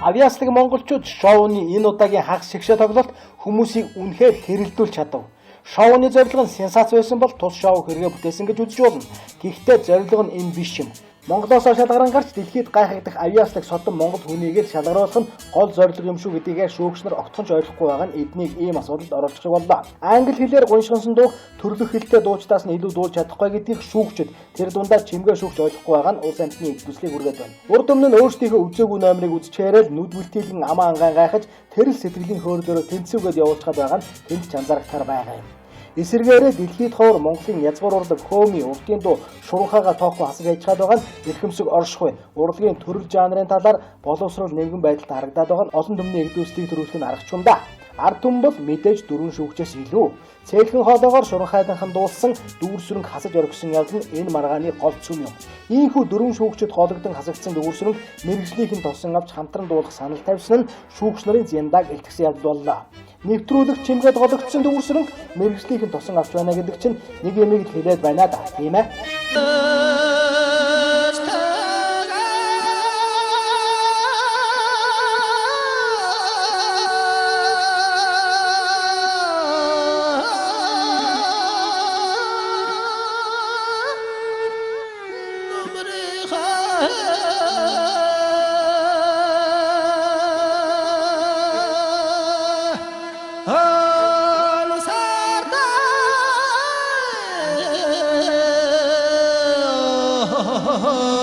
Авьяаслаг монголчууд шоуны энэ удаагийн хагас шигшээ тоглолт хүмүүсийг үнэхээр хэрэлдүүлж чадав. Шоуны зорилго нь сенсац байсан бол тус шоу хэрэгэ бүтээсэн гэж үзэж болно. Гэхдээ зорилго нь энэ биш юм. Монголоос шалгаран гарч дэлхийд гайхагдах авьяаслаг содон монгол хүнийгээ шалгаруулах нь гол зорилго юм шүү гэдгийг шүүгчнэр огтхонч ойлгохгүй байгаа нь эднийг ийм асуудалд оруулах боллоо. Англи хэлээр гуншигнсан дуу төрлөх хэлтэй дуучдаас нь илүү дуулж чадахгүй гэдгийг шүүгчд тэр дундаа чимгээ шүүгч ойлгохгүй байгаа нь улс амьтны итгэлийг хүргээд байна. Урд өмнө нь өөрсдийнхөө үзээгүй номерыг үзчихээрэл нүд бүлтийлэн амаа ангаан гайхаж тэрл сэтгэлийн хөөрөөрөө тэнцвэгээд явуулчихад байгаа нь тэнд чанзарагтаар байгаа юм. Эсвэргээрээ дэлхийд ховор Монголын язгуур урлаг хөөми урдын дуу шуранхаага тоохгүй хасаж яжгаад байгаа нь эрхэмсэг оршихуй урлагийн төрөл жанрын талаар боловсрол нэгэн байдалд харагдаад байгаа нь олон түмний эрдүүлсдийг төрүүлэх нь аргач юм да. Ард түмэн бол мэдээж дөрвөн шүүгчээс илүү. Цээлхэн хоолоогоор шуранхайдынхан дуулсан дүүрсрэнг хасаж орхисон явдал нь энэ маргааны гол цөм юм. Ийхүү дөрвөн шүүгчд хоологдсон хасагдсан дүүрсрэнг мэрэгжлийнхэн тосон авч хамтран дуулах санал тавьсан нь шүүгч нарын зяндааг илтгэсэн явдал боллоо. Нэвтрүүлэг чимгээд гологдсон дүүрсрэнг мэрэгжлийнхэн тосон авч байна гэдэг чинь нэг юмыг л хэлээд байна да, тийм ээ. Oh